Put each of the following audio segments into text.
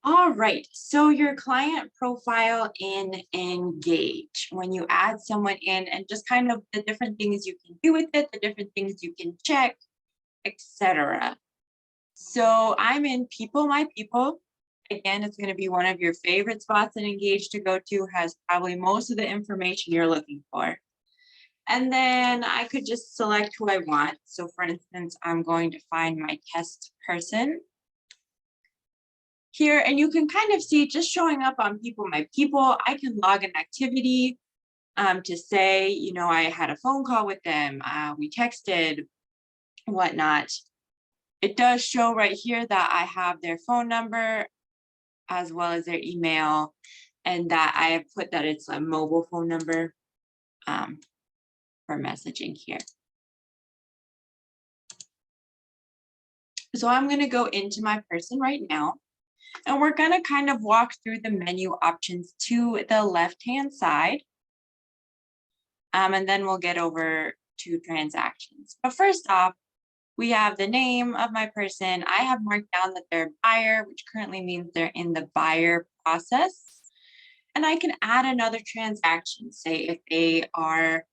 All right, so your client profile in Engage, when you add someone in and just kind of the different things you can do with it, the different things you can check, etc. So I'm in People, My People. Again, it's going to be one of your favorite spots in Engage to go to, has probably most of the information you're looking for. And then I could just select who I want. So for instance, I'm going to find my test person here, and you can kind of see just showing up on People, My People. I can log an activity to say, I had a phone call with them, we texted, whatnot. It does show right here that I have their phone number as well as their email, and that I have put that it's a mobile phone number for messaging here. So I'm going to go into my person right now, and we're going to kind of walk through the menu options to the left-hand side. And then we'll get over to transactions. But first off, we have the name of my person. I have marked down that they're a buyer, which currently means they're in the buyer process. And I can add another transaction, say if they are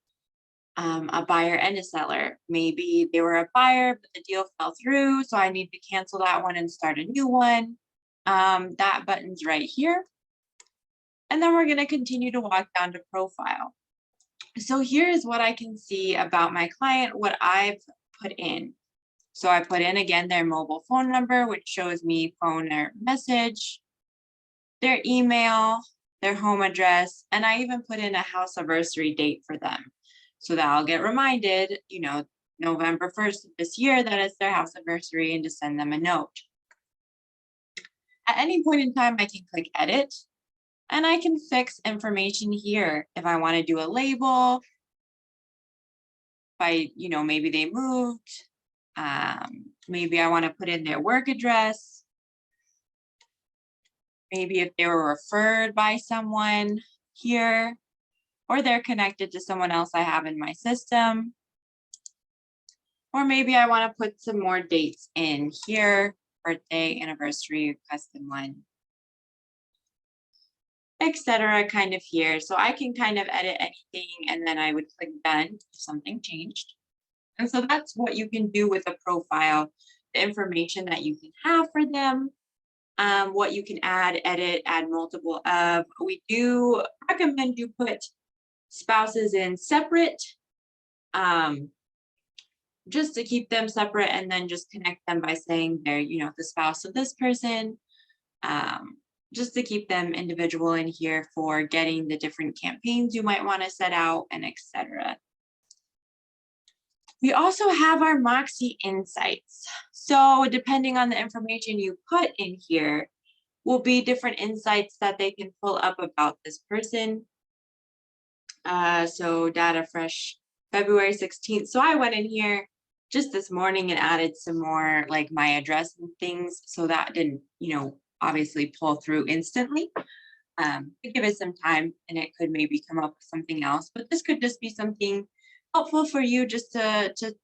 a buyer and a seller. Maybe they were a buyer, but the deal fell through, so I need to cancel that one and start a new one. That button's right here. And then we're going to continue to walk down to profile. So here's what I can see about my client, what I've put in. So I put in, again, their mobile phone number, which shows me phone or message, their email, their home address, and I even put in a house anniversary date for them, so that I'll get reminded, November 1st of this year, that it's their house anniversary, and to send them a note. At any point in time, I can click edit, and I can fix information here. If I want to do a label, maybe they moved, maybe I want to put in their work address, maybe if they were referred by someone here, or they're connected to someone else I have in my system. Or maybe I want to put some more dates in here, birthday, anniversary, custom one, etc. kind of here. So I can kind of edit anything, and then I would click done if something changed. And so that's what you can do with a profile, the information that you can have for them, what you can add, edit, add multiple of. We do recommend you put spouses in separate, just to keep them separate, and then just connect them by saying they're, the spouse of this person, just to keep them individual in here for getting the different campaigns you might want to set out, and etc. We also have our Moxie Insights. So depending on the information you put in here, will be different insights that they can pull up about this person. So data fresh February 16th. So I went in here just this morning and added some more, like my address and things. So that didn't, obviously pull through instantly. Give it some time, and it could maybe come up with something else. But this could just be something helpful for you, just to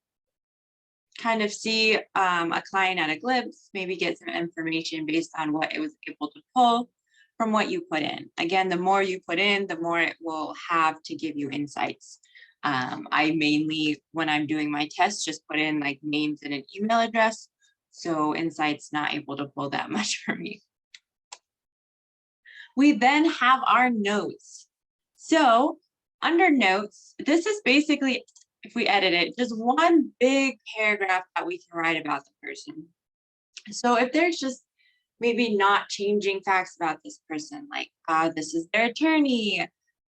kind of see a client at a glimpse, maybe get some information based on what it was able to pull from what you put in. Again, the more you put in, the more it will have to give you insights. I mainly, when I'm doing my tests, just put in like names and an email address. So Insight's not able to pull that much for me. We then have our notes. So under notes, this is basically, if we edit it, just one big paragraph that we can write about the person. So if there's just maybe not changing facts about this person, like this is their attorney,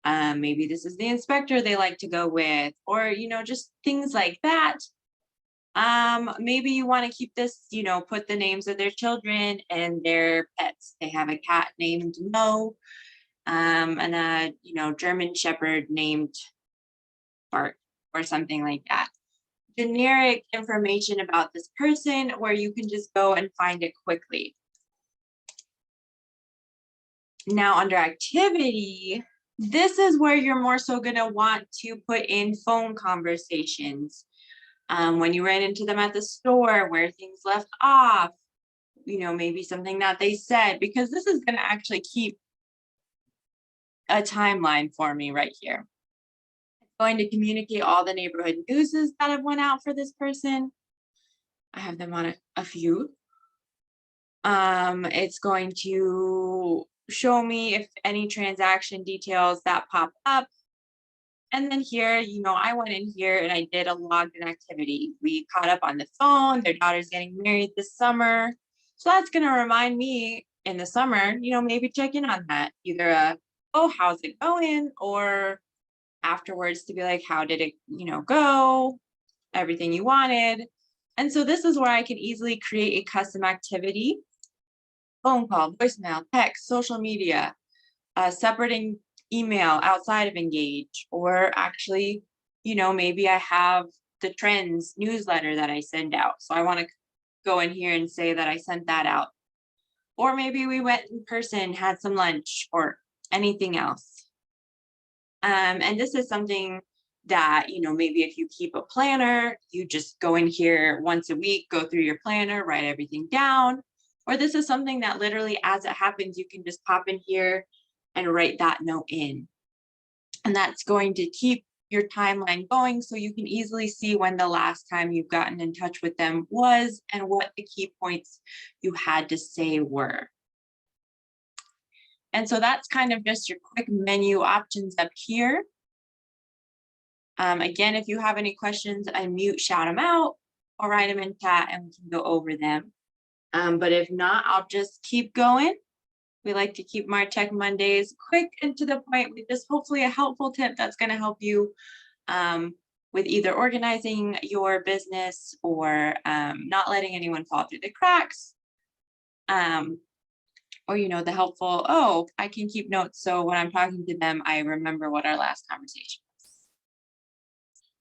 maybe this is the inspector they like to go with, or just things like that. Maybe you want to keep this, put the names of their children and their pets. They have a cat named Mo, and a German Shepherd named Bart, or something like that. Generic information about this person where you can just go and find it quickly. Now under activity, this is where you're more so going to want to put in phone conversations. When you ran into them at the store, where things left off, maybe something that they said, because this is going to actually keep a timeline for me right here. It's going to communicate all the neighborhood newses that have went out for this person. I have them on a few. It's going to show me if any transaction details that pop up. And then here, I went in here and I did a logged in activity. We caught up on the phone. Their daughter's getting married this summer. So that's going to remind me in the summer, maybe check in on that. Either oh, how's it going? Or afterwards to be like, how did it, go? Everything you wanted. And so this is where I can easily create a custom activity. Phone call, voicemail, text, social media, separating email outside of Engage, or actually, maybe I have the trends newsletter that I send out. So I want to go in here and say that I sent that out. Or maybe we went in person, had some lunch, or anything else. And this is something that, maybe if you keep a planner, you just go in here once a week, go through your planner, write everything down. Or this is something that literally as it happens, you can just pop in here and write that note in. And that's going to keep your timeline going so you can easily see when the last time you've gotten in touch with them was and what the key points you had to say were. And so that's kind of just your quick menu options up here. Again, if you have any questions, unmute, shout them out, or write them in chat and we can go over them. But if not, I'll just keep going. We like to keep MarTech Mondays quick and to the point with just hopefully a helpful tip that's going to help you with either organizing your business or not letting anyone fall through the cracks. Or, the helpful, oh, I can keep notes. So when I'm talking to them, I remember what our last conversation was.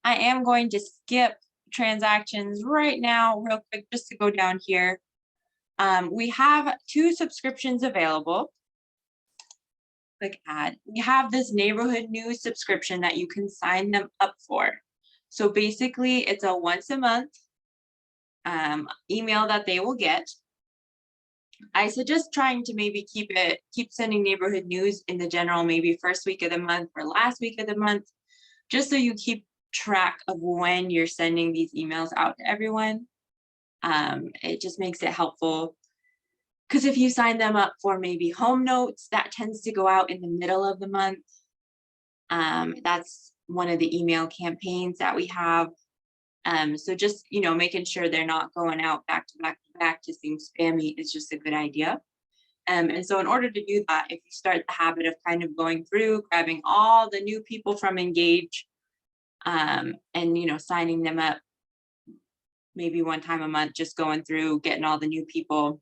I am going to skip transactions right now real quick just to go down here. We have 2 subscriptions available. Click add. We have this neighborhood news subscription that you can sign them up for. So basically it's a once a month email that they will get. I suggest trying to maybe keep sending neighborhood news in the general, maybe first week of the month or last week of the month, just so you keep track of when you're sending these emails out to everyone. It just makes it helpful because if you sign them up for maybe home notes, that tends to go out in the middle of the month. That's one of the email campaigns that we have. So just, making sure they're not going out back to back to back to seem spammy is just a good idea. And so in order to do that, if you start the habit of kind of going through, grabbing all the new people from Engage, and, signing them up maybe one time a month, just going through, getting all the new people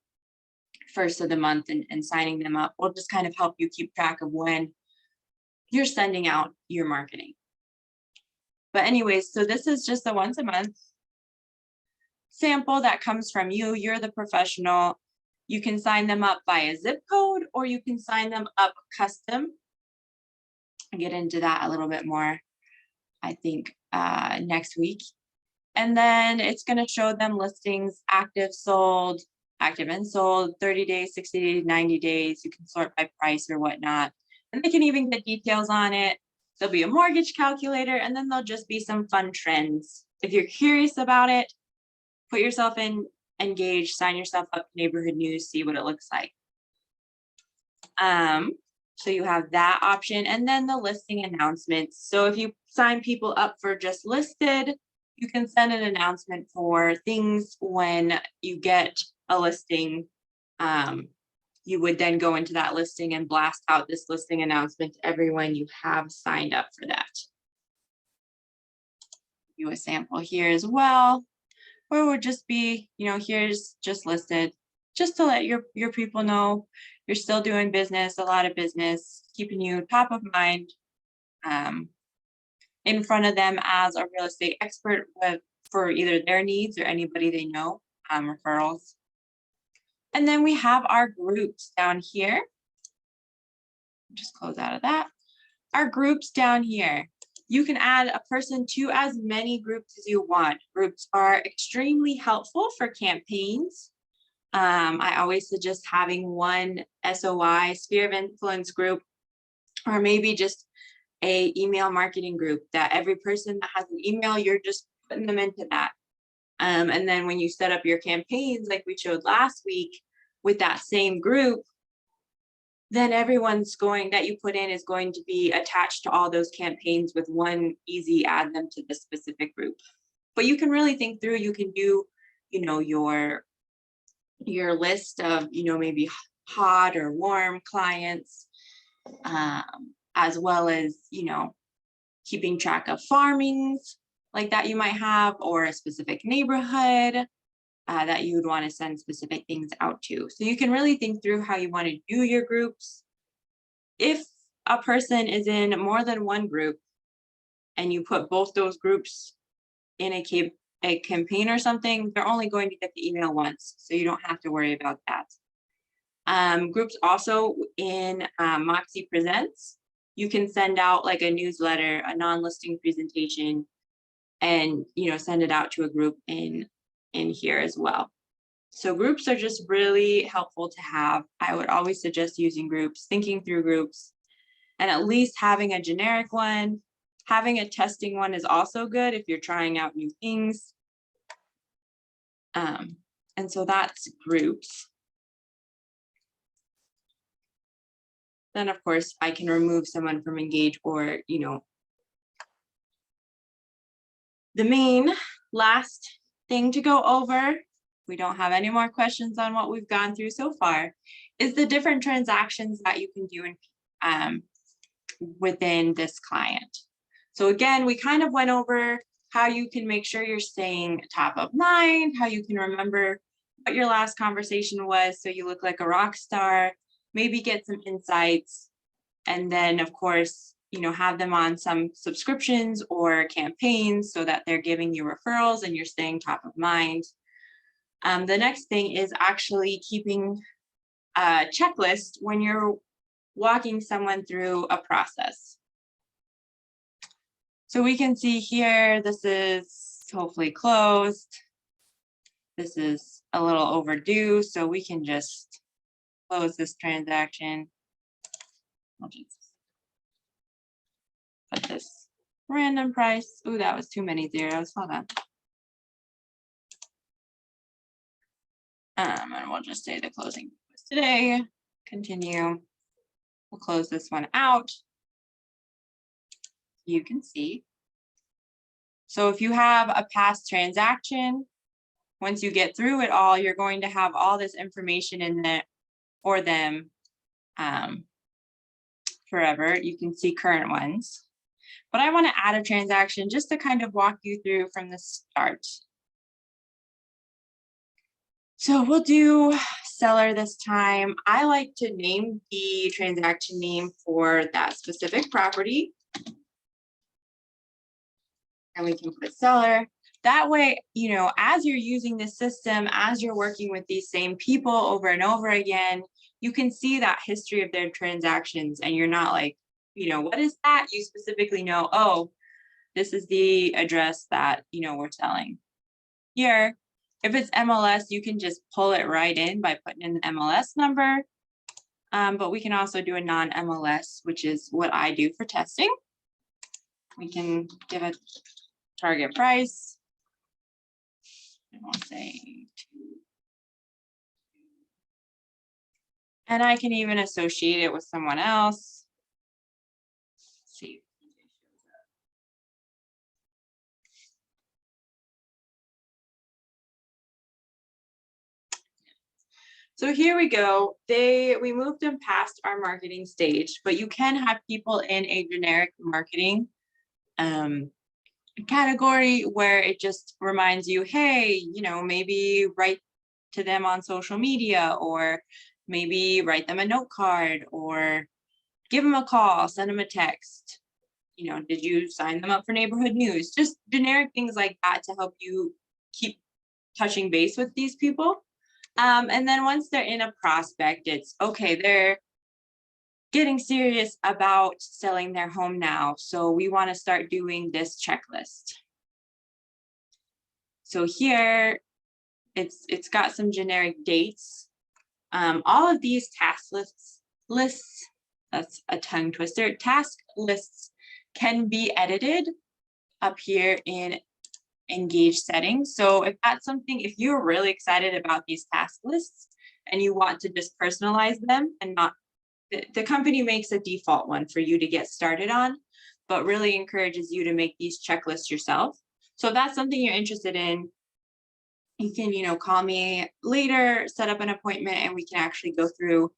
first of the month and signing them up will just kind of help you keep track of when you're sending out your marketing. But anyways, so this is just a once a month sample that comes from you. You're the professional. You can sign them up via zip code or you can sign them up custom. I'll get into that a little bit more, I think, next week. And then it's going to show them listings, active, sold, active and sold, 30 days, 60 days, 90 days. You can sort by price or whatnot. And they can even get details on it. There'll be a mortgage calculator, and then there'll just be some fun trends. If you're curious about it, put yourself in Engage, sign yourself up to neighborhood news, see what it looks like. So you have that option, and then the listing announcements. So if you sign people up for just listed, you can send an announcement for things when you get a listing. You would then go into that listing and blast out this listing announcement to everyone you have signed up for that. Do a sample here as well, where it would just be, here's just listed, just to let your people know you're still doing business, a lot of business, keeping you top of mind, in front of them as a real estate expert for either their needs or anybody they know, referrals. And then we have our groups down here. Just close out of that. Our groups down here. You can add a person to as many groups as you want. Groups are extremely helpful for campaigns. I always suggest having one SOI, sphere of influence group, or maybe just a email marketing group that every person that has an email, you're just putting them into that. And then when you set up your campaigns, like we showed last week with that same group, then everyone's going that you put in is going to be attached to all those campaigns with one easy add them to the specific group. But you can really think through, you can do, your list of, maybe hot or warm clients, as well as, keeping track of farmings like that you might have, or a specific neighborhood that you would want to send specific things out to. So you can really think through how you want to do your groups. If a person is in more than one group and you put both those groups in a campaign or something, they're only going to get the email once, so you don't have to worry about that. Groups also in Moxie Presents, you can send out like a newsletter, a non-listing presentation, and send it out to a group in here as well. So groups are just really helpful to have. I would always suggest using groups, thinking through groups, and at least having a generic one. Having a testing one is also good if you're trying out new things. And so that's groups. Then of course I can remove someone from Engage, or the main last thing to go over, we don't have any more questions on what we've gone through so far, is the different transactions that you can do within this client. So again, we kind of went over how you can make sure you're staying top of mind, how you can remember what your last conversation was so you look like a rock star, maybe get some insights, and then of course, have them on some subscriptions or campaigns so that they're giving you referrals and you're staying top of mind. The next thing is actually keeping a checklist when you're walking someone through a process. So we can see here, this is hopefully closed. This is a little overdue, so we can just close this transaction. I'll just put this random price. Ooh, that was too many zeros. Hold on. And we'll just say the closing was today. Continue. We'll close this one out. You can see. So if you have a past transaction, once you get through it all, you're going to have all this information in there for them forever. You can see current ones. But I want to add a transaction just to kind of walk you through from the start. So we'll do seller this time. I like to name the transaction name for that specific property. And we can put seller. That way, as you're using this system, as you're working with these same people over and over again, you can see that history of their transactions, and you're not like, what is that? You specifically know, oh, this is the address that, we're selling. Here, if it's MLS, you can just pull it right in by putting in the MLS number. But we can also do a non-MLS, which is what I do for testing. We can give a target price. And we'll say 2. And I can even associate it with someone else. Let's see. So here we go. We moved them past our marketing stage, but you can have people in a generic marketing category where it just reminds you, hey, maybe write to them on social media, or maybe write them a note card, or give them a call, send them a text. Did you sign them up for neighborhood news? Just generic things like that to help you keep touching base with these people. And then once they're in a prospect, it's okay, they're getting serious about selling their home now. So we want to start doing this checklist. So here, it's got some generic dates. All of these task lists, that's a tongue twister, task lists can be edited up here in Engage settings. So if that's something, if you're really excited about these task lists and you want to just personalize them and not, the company makes a default one for you to get started on, but really encourages you to make these checklists yourself. So if that's something you're interested in, you can, call me later, set up an appointment, and we can actually go through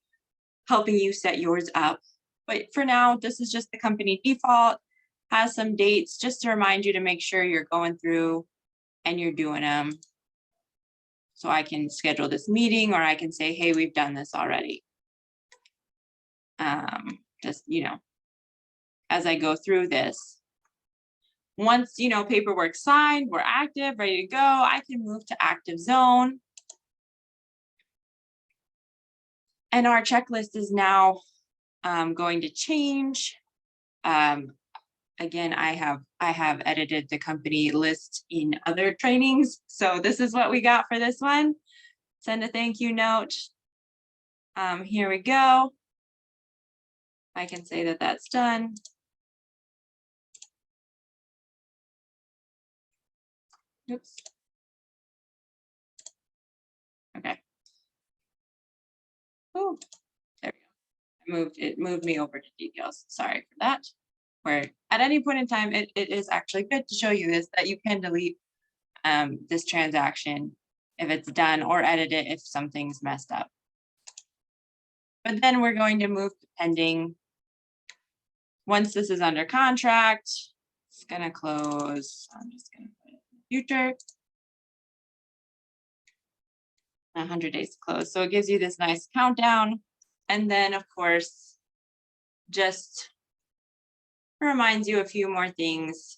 helping you set yours up. But for now, this is just the company default, has some dates just to remind you to make sure you're going through and you're doing them. So I can schedule this meeting, or I can say, hey, we've done this already. Just, as I go through this. Once, paperwork signed, we're active, ready to go, I can move to active zone. And our checklist is now going to change. Again, I have edited the company list in other trainings. So this is what we got for this one. Send a thank you note. Here we go. I can say that that's done. Oops. Okay. Oh, there we go. It moved me over to details. Sorry for that. Where at any point in time, it is actually good to show you this, that you can delete this transaction if it's done, or edit it if something's messed up. But then we're going to move to pending. Once this is under contract, it's gonna close. I'm just gonna put it in the future. 100 days to close. So it gives you this nice countdown. And then of course, just reminds you a few more things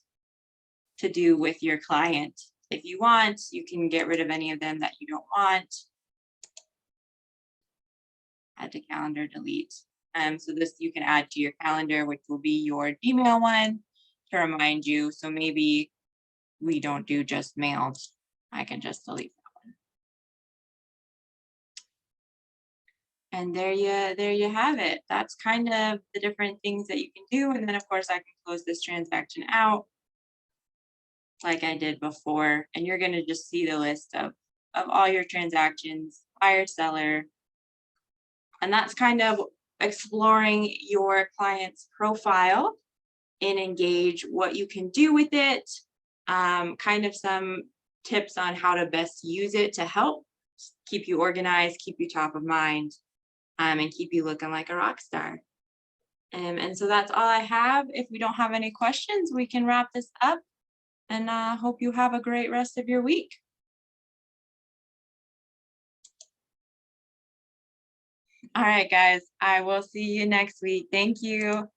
to do with your client. If you want, you can get rid of any of them that you don't want. Add to calendar, delete. So this you can add to your calendar, which will be your Gmail one to remind you. So maybe we don't do just mailed. I can just delete that one. And there you have it. That's kind of the different things that you can do. And then of course I can close this transaction out like I did before. And you're gonna just see the list of all your transactions, buyer, seller. And that's kind of exploring your client's profile in Engage, what you can do with it, kind of some tips on how to best use it to help keep you organized, keep you top of mind, and keep you looking like a rock star. And so that's all I have. If we don't have any questions, we can wrap this up, and hope you have a great rest of your week. All right, guys, I will see you next week. Thank you.